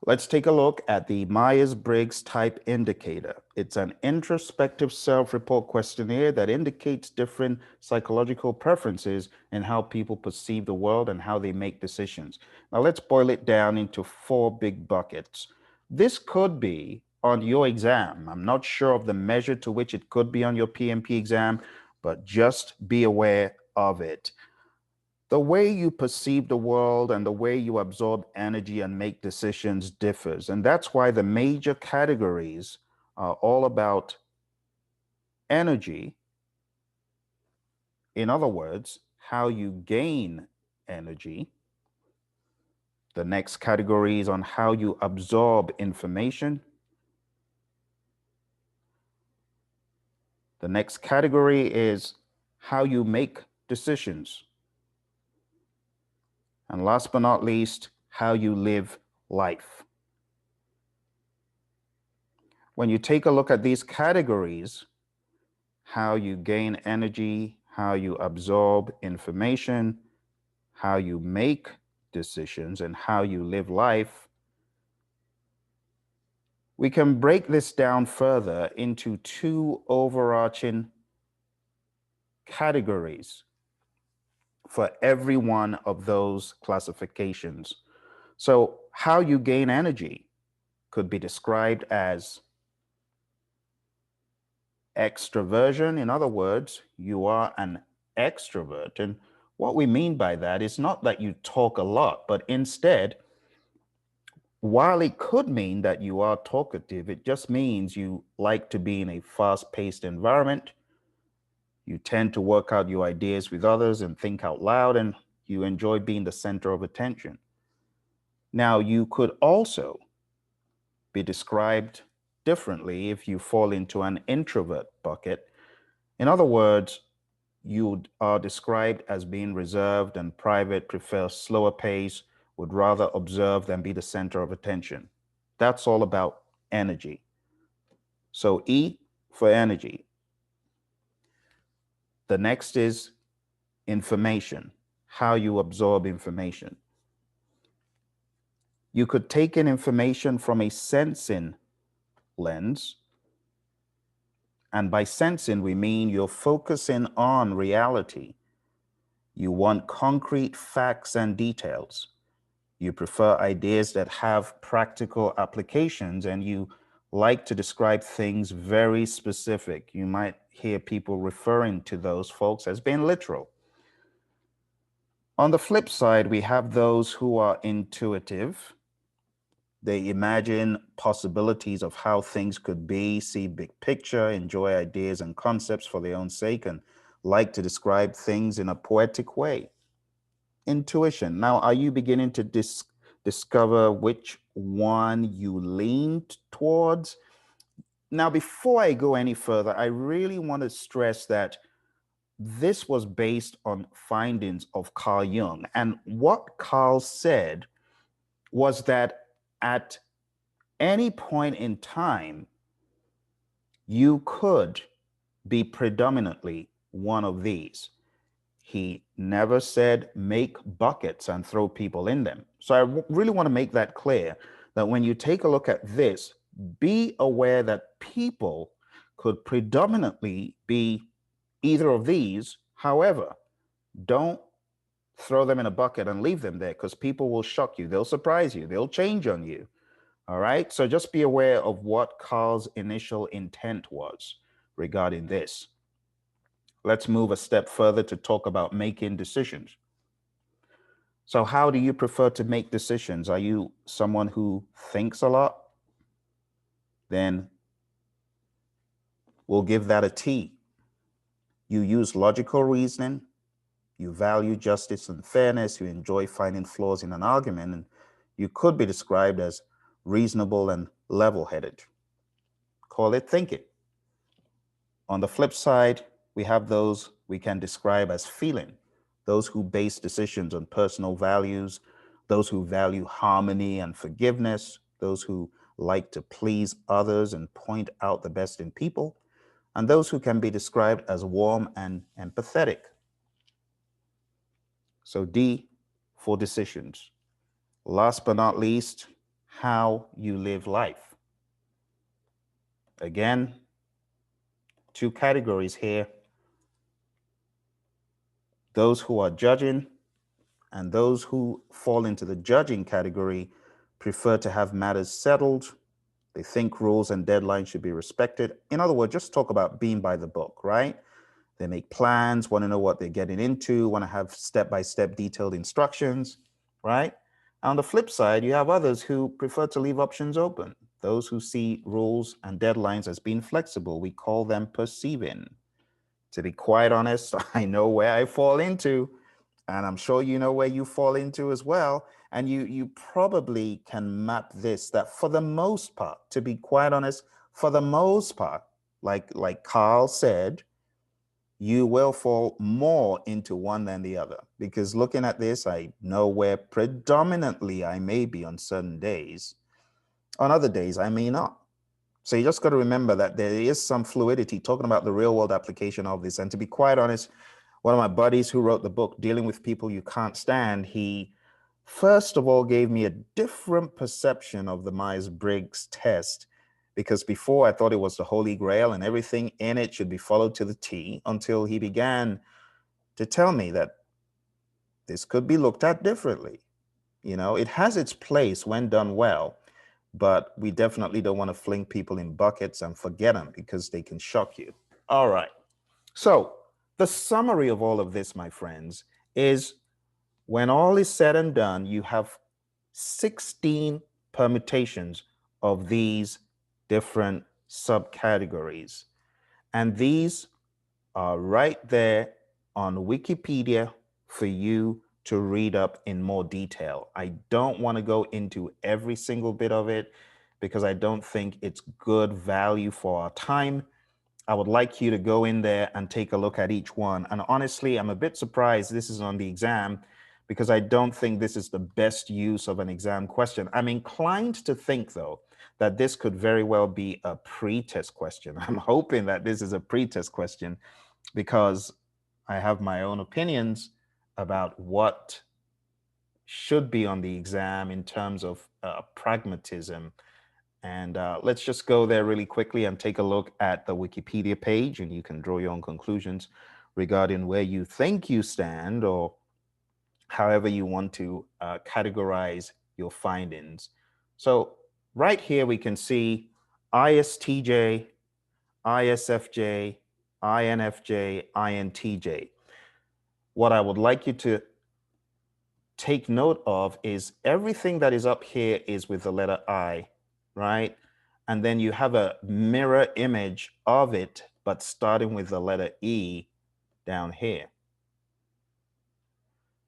Let's take a look at the Myers-Briggs Type Indicator. It's an introspective self-report questionnaire that indicates different psychological preferences in how people perceive the world and how they make decisions. Now, let's boil it down into four big buckets. This could be on your exam. I'm not sure of the measure to which it could be on your PMP exam, but just be aware of it. The way you perceive the world and the way you absorb energy and make decisions differs. And that's why the major categories are all about energy. In other words, how you gain energy. The next category is on how you absorb information. The next category is how you make decisions. And last but not least, how you live life. When you take a look at these categories, how you gain energy, how you absorb information, how you make decisions, and how you live life, we can break this down further into two overarching categories for every one of those classifications. So, how you gain energy could be described as extroversion. In other words, you are an extrovert. And what we mean by that is not that you talk a lot, but instead, while it could mean that you are talkative, it just means you like to be in a fast-paced environment. You tend to work out your ideas with others and think out loud, and you enjoy being the center of attention. Now, you could also be described differently if you fall into an introvert bucket. In other words, you are described as being reserved and private, prefer slower pace, would rather observe than be the center of attention. That's all about energy. So E for energy. The next is information, how you absorb information. You could take in information from a sensing lens. And by sensing, we mean you're focusing on reality. You want concrete facts and details. You prefer ideas that have practical applications, and you like to describe things very specific. You might hear people referring to those folks as being literal. On the flip side, we have those who are intuitive. They imagine possibilities of how things could be, see big picture, enjoy ideas and concepts for their own sake, and like to describe things in a poetic way. Intuition. Now, are you beginning to discover which one you leaned towards? Now, before I go any further, I really want to stress that this was based on findings of Carl Jung. And what Carl said was that at any point in time, you could be predominantly one of these. He never said make buckets and throw people in them. So I really want to make that clear that when you take a look at this, be aware that people could predominantly be either of these. However, don't throw them in a bucket and leave them there, because people will shock you. They'll surprise you. They'll change on you. All right. So just be aware of what Carl's initial intent was regarding this. Let's move a step further to talk about making decisions. So how do you prefer to make decisions? Are you someone who thinks a lot? Then we'll give that a T. You use logical reasoning. You value justice and fairness. You enjoy finding flaws in an argument. And you could be described as reasonable and level-headed. Call it thinking. On the flip side, we have those we can describe as feeling, those who base decisions on personal values, those who value harmony and forgiveness, those who like to please others and point out the best in people, and those who can be described as warm and empathetic. So D for decisions. Last but not least, how you live life. Again, two categories here. Those who are judging and those who fall into the judging category prefer to have matters settled. They think rules and deadlines should be respected. In other words, just talk about being by the book, right? They make plans, want to know what they're getting into, want to have step-by-step detailed instructions, right? On the flip side, you have others who prefer to leave options open. Those who see rules and deadlines as being flexible, we call them perceiving. To be quite honest, I know where I fall into, and I'm sure you know where you fall into as well. And you probably can map this, that for the most part, to be quite honest, for the most part, like Carl said, you will fall more into one than the other. Because looking at this, I know where predominantly I may be on certain days. On other days, I may not. So you just got to remember that there is some fluidity talking about the real world application of this. And to be quite honest, one of my buddies who wrote the book, Dealing with People You Can't Stand, he first of all gave me a different perception of the Myers-Briggs test, because before I thought it was the holy grail and everything in it should be followed to the T, until he began to tell me that this could be looked at differently. You know, it has its place when done well, but we definitely don't want to fling people in buckets and forget them because they can shock you. All right. So the summary of all of this, my friends, is when all is said and done, you have 16 permutations of these different subcategories. And these are right there on Wikipedia for you to read up in more detail. I don't want to go into every single bit of it because I don't think it's good value for our time. I would like you to go in there and take a look at each one. And honestly, I'm a bit surprised this is on the exam because I don't think this is the best use of an exam question. I'm inclined to think, though, that this could very well be a pre-test question. I'm hoping that this is a pre-test question because I have my own opinions about what should be on the exam in terms of pragmatism. And let's just go there really quickly and take a look at the Wikipedia page, and you can draw your own conclusions regarding where you think you stand or however you want to categorize your findings. So right here we can see ISTJ, ISFJ, INFJ, INTJ. What I would like you to take note of is everything that is up here is with the letter I, right? And then you have a mirror image of it, but starting with the letter E down here.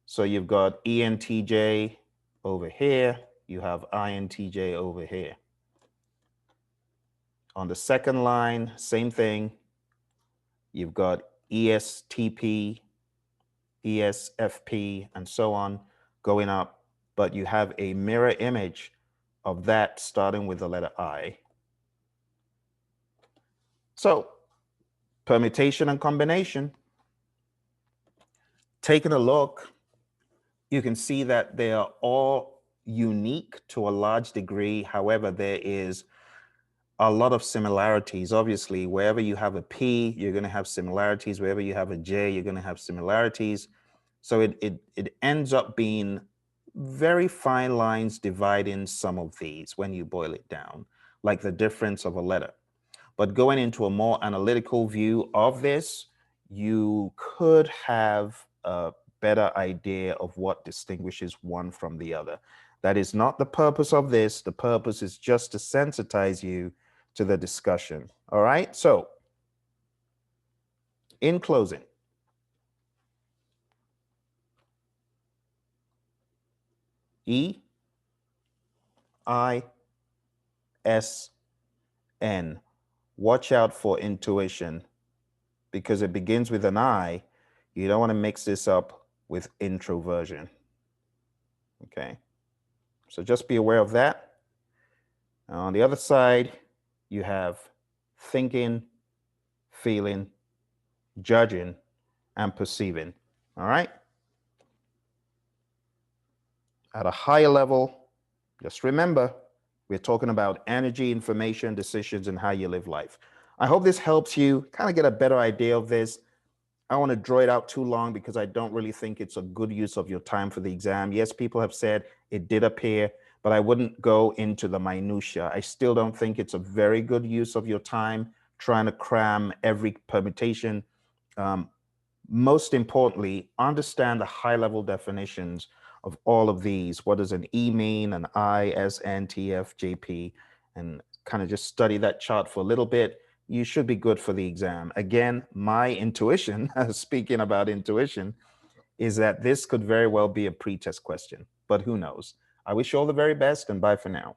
So you've got ENTJ over here, you have INTJ over here. On the second line, same thing. You've got ESTP, ESFP, and so on going up, but you have a mirror image of that starting with the letter I. So, permutation and combination. Taking a look, you can see that they are all unique to a large degree. However, there is a lot of similarities. Obviously, wherever you have a P, you're going to have similarities. Wherever you have a J, you're going to have similarities. So it ends up being very fine lines dividing some of these when you boil it down, like the difference of a letter. But going into a more analytical view of this, you could have a better idea of what distinguishes one from the other. That is not the purpose of this. The purpose is just to sensitize you to the discussion. All right. So in closing, E, I, S, N. Watch out for intuition because it begins with an I. You don't want to mix this up with introversion. Okay. So just be aware of that. On the other side, you have thinking, feeling, judging, and perceiving. All right. At a higher level, just remember We're talking about energy, information, decisions, and how you live life. I hope this helps you kind of get a better idea of this. I don't want to draw it out too long because I don't really think it's a good use of your time for the exam. Yes, people have said it did appear, but I wouldn't go into the minutia. I still don't think it's a very good use of your time trying to cram every permutation. Um, Most importantly, understand the high-level definitions of all of these. What does an E mean, an I, S, N, T, F, J, P, and kind of just study that chart for a little bit. You should be good for the exam. Again, my intuition, speaking about intuition, is that this could very well be a pre-test question, but who knows? I wish you all the very best and bye for now.